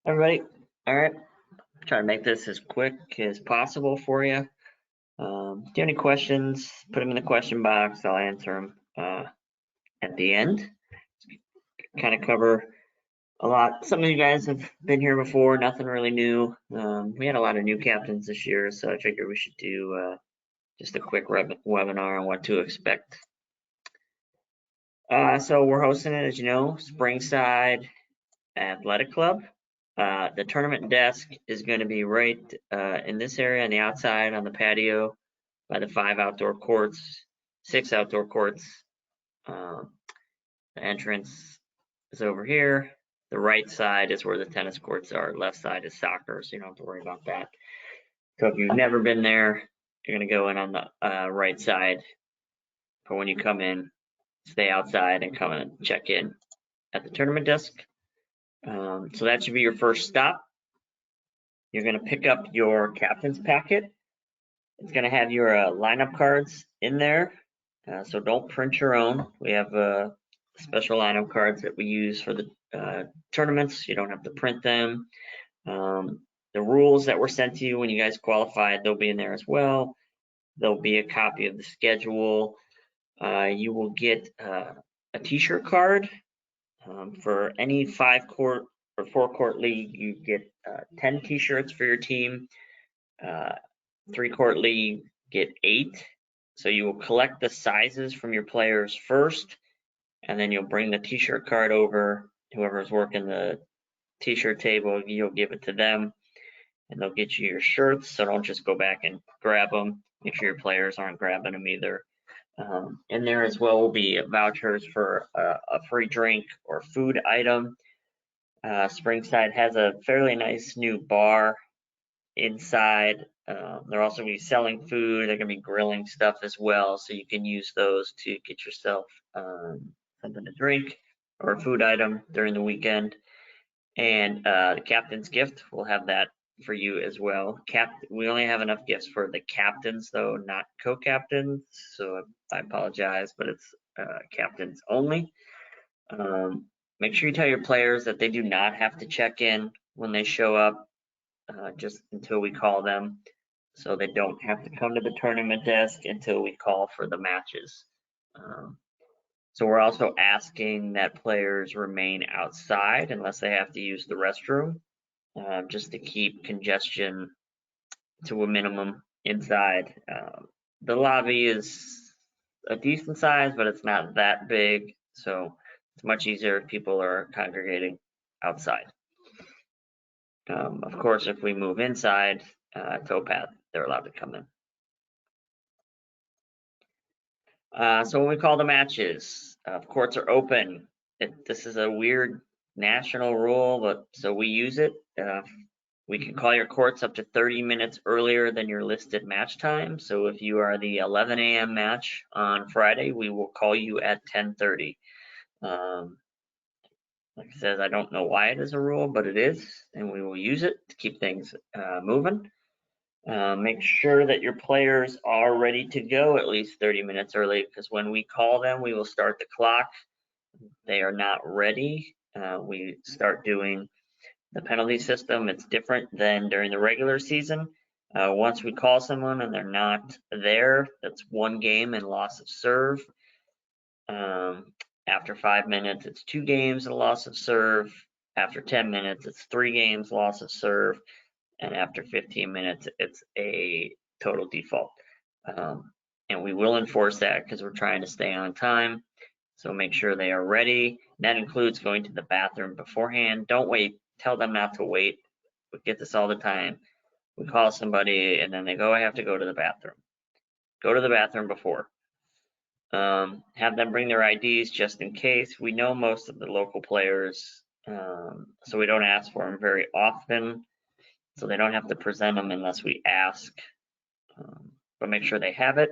Everybody, all right. Try to make this as quick as possible for you. Do you have any questions? Put them in the question box. I'll answer them at the end. Kind of cover a lot. Some of you guys have been here before. Nothing really new. We had a lot of new captains this year, so I figured we should do just a quick webinar on what to expect. So we're hosting it, as you know, Springside Athletic Club. The tournament desk is going to be right in this area on the outside on the patio by the 6 outdoor courts. The entrance is over here. The right side is where the tennis courts are. Left side is soccer, so you don't have to worry about that. So if you've never been there, you're going to go in on the right side. But when you come in, stay outside and come and check in at the tournament desk. So that should be your first stop. You're going to pick up your captain's packet. It's going to have your lineup cards in there. So don't print your own. We have special lineup cards that we use for the tournaments. You don't have to print them. The rules that were sent to you when you guys qualified, they'll be in there as well. There'll be a copy of the schedule. You will get a t-shirt card. For any 5-court or 4-court league, you get 10 t-shirts for your team. 3-court league, get 8. So you will collect the sizes from your players first, and then you'll bring the t-shirt card over. Whoever's working the t-shirt table, you'll give it to them, and they'll get you your shirts. So don't just go back and grab them. Make sure your players aren't grabbing them either. In there as well will be vouchers for a free drink or food item. Springside has a fairly nice new bar inside. They're also going to be selling food. They're going to be grilling stuff as well, so you can use those to get yourself something to drink or a food item during the weekend. And the captain's gift, we'll have that for you as well. We only have enough gifts for the captains, though, not co-captains. So I apologize, but it's captains only. Make sure you tell your players that they do not have to check in when they show up, just until we call them. So they don't have to come to the tournament desk until we call for the matches. So we're also asking that players remain outside unless they have to use the restroom, just to keep congestion to a minimum inside. The lobby is a decent size, but it's not that big. So it's much easier if people are congregating outside. Of course, if we move inside, towpath, they're allowed to come in. So when we call the matches, courts are open. This is a weird national rule, but so we use it. We can call your courts up to 30 minutes earlier than your listed match time. So if you are the 11 a.m. match on Friday, we will call you at 10:30. Like I said, I don't know why it is a rule, but it is, and we will use it to keep things moving. Make sure that your players are ready to go at least 30 minutes early, because when we call them, we will start the clock. They are not ready. We start doing the penalty system. It's different than during the regular season. Once we call someone and they're not there, that's 1 game and loss of serve. After 5 minutes, it's 2 games and loss of serve. After 10 minutes, it's 3 games, loss of serve. And after 15 minutes, it's a total default. And we will enforce that because we're trying to stay on time. So make sure they are ready. That includes going to the bathroom beforehand. Don't wait. Tell them not to wait. We get this all the time. We call somebody and then they go, I have to go to the bathroom. Go to the bathroom before. Have them bring their IDs just in case. We know most of the local players, so we don't ask for them very often. So they don't have to present them unless we ask. But make sure they have it.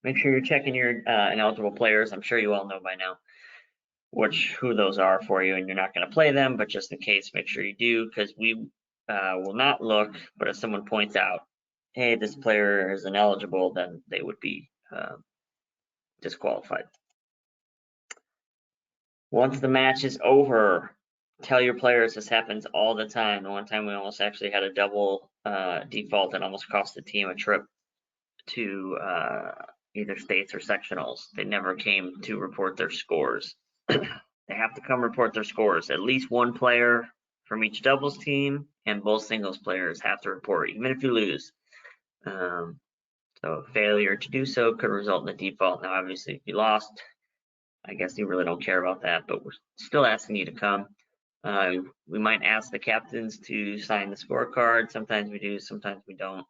Make sure you're checking your ineligible players. I'm sure you all know by now who those are for you, and you're not going to play them, but just in case, make sure you do, because we will not look, but if someone points out, hey, this player is ineligible, then they would be disqualified. Once the match is over, tell your players this happens all the time. The one time we almost actually had a double default and almost cost the team a trip to either states or sectionals. They never came to report their scores. They have to come report their scores. At least one player from each doubles team and both singles players have to report, even if you lose. So failure to do so could result in a default. Now, obviously, if you lost, I guess you really don't care about that, but we're still asking you to come. We might ask the captains to sign the scorecard. Sometimes we do, sometimes we don't.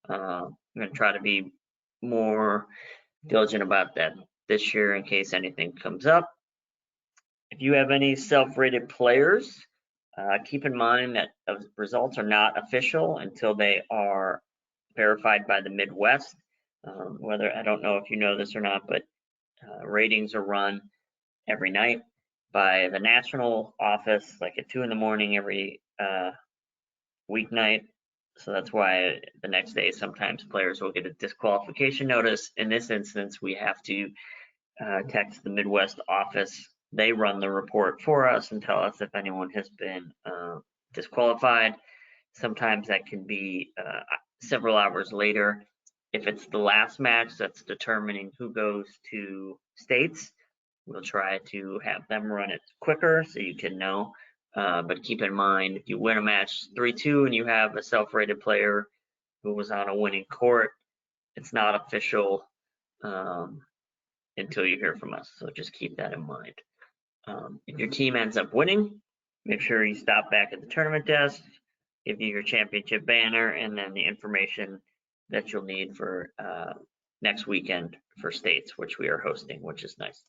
I'm going to try to be more diligent about that this year in case anything comes up. If you have any self-rated players, keep in mind that results are not official until they are verified by the Midwest. Whether I don't know if you know this or not, but ratings are run every night by the national office, like at 2 a.m. every weeknight. So that's why the next day sometimes players will get a disqualification notice. In this instance, we have to text the Midwest office. They run the report for us and tell us if anyone has been disqualified. Sometimes that can be several hours later. If it's the last match that's determining who goes to states, we'll try to have them run it quicker so you can know. But keep in mind, if you win a match 3-2 and you have a self-rated player who was on a winning court, it's not official until you hear from us. So just keep that in mind. If your team ends up winning, make sure you stop back at the tournament desk, give you your championship banner, and then the information that you'll need for next weekend for states, which we are hosting, which is nice.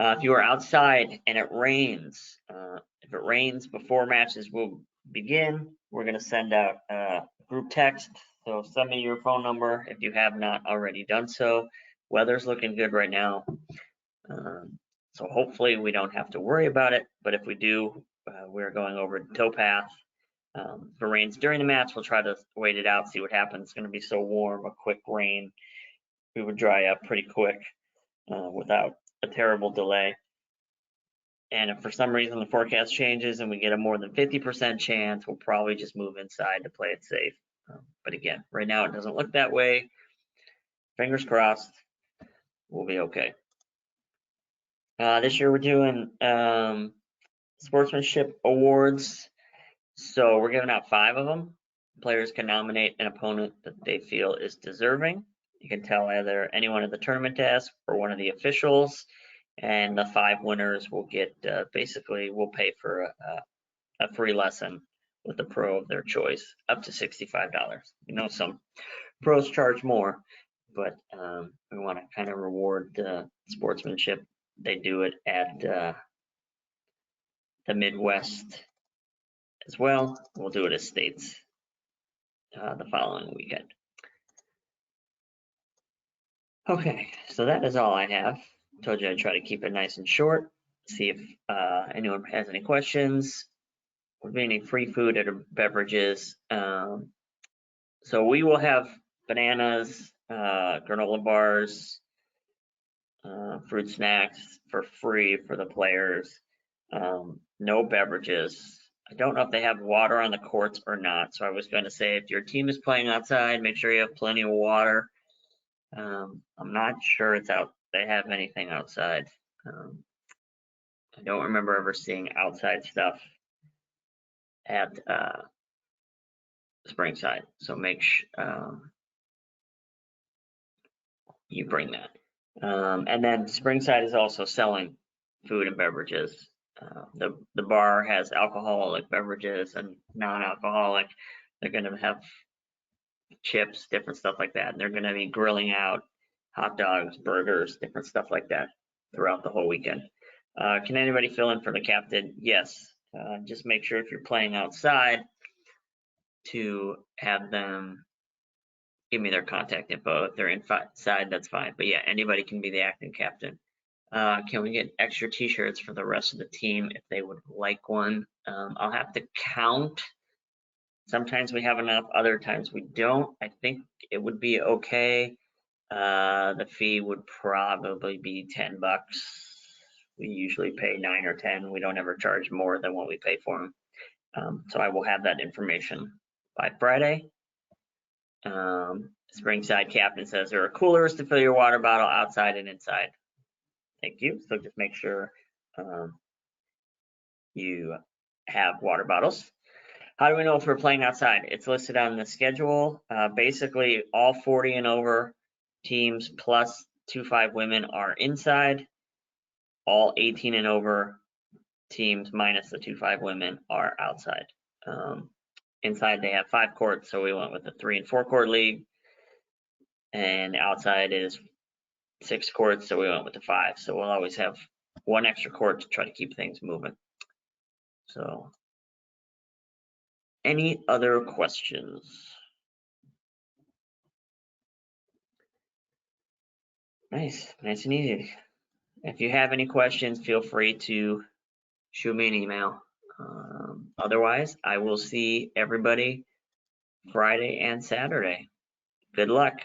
If you are outside and it rains, if it rains before matches will begin, we're going to send out a group text. So send me your phone number if you have not already done so. Weather's looking good right now. So hopefully we don't have to worry about it. But if we do, we're going over the towpath. If it rains during the match, we'll try to wait it out, see what happens. It's going to be so warm, a quick rain. We would dry up pretty quick without a terrible delay. And if for some reason the forecast changes and we get a more than 50% chance, we'll probably just move inside to play it safe. But again, right now it doesn't look that way. Fingers crossed, we'll be okay. This year we're doing sportsmanship awards. So we're giving out 5 of them. Players can nominate an opponent that they feel is deserving. You can tell either anyone at the tournament desk or one of the officials. And the 5 winners will get, basically, we'll pay for a free lesson with a pro of their choice, up to $65. You know, some pros charge more, but we want to kind of reward the sportsmanship. They do it at the Midwest as well. We'll do it as states the following weekend. Okay, so that is all I have. Told you I'd try to keep it nice and short. See if anyone has any questions. Would be any free food or beverages. So we will have bananas, granola bars, fruit snacks for free for the players. No beverages. I don't know if they have water on the courts or not. So I was going to say if your team is playing outside, make sure you have plenty of water. I'm not sure it's out. They have anything outside. I don't remember ever seeing outside stuff at Springside. So make sure you bring that. And then Springside is also selling food and beverages. The bar has alcoholic beverages and non-alcoholic. They're going to have chips, different stuff like that. And they're going to be grilling out hot dogs, burgers, different stuff like that throughout the whole weekend. Can anybody fill in for the captain? Yes. Just make sure if you're playing outside to have them give me their contact info. If they're inside, that's fine. But yeah, anybody can be the acting captain. Can we get extra t-shirts for the rest of the team if they would like one? I'll have to count. Sometimes we have enough, other times we don't. I think it would be okay. The fee would probably be $10 We usually pay 9 or 10. We don't ever charge more than what we pay for them. So I will have that information by Friday. Springside Captain says there are coolers to fill your water bottle outside and inside. Thank you. So just make sure you have water bottles. How do we know if we're playing outside? It's listed on the schedule. Basically, all 40 and over teams plus 2-5 women are inside. All 18 and over teams minus the 2-5 women are outside. Inside they have 5 courts, so we went with the 3 and 4 court league. And outside is 6 courts, so we went with the 5. So we'll always have 1 extra court to try to keep things moving. So, any other questions? Nice and easy. If you have any questions, feel free to shoot me an email. Otherwise, I will see everybody Friday and Saturday. Good luck.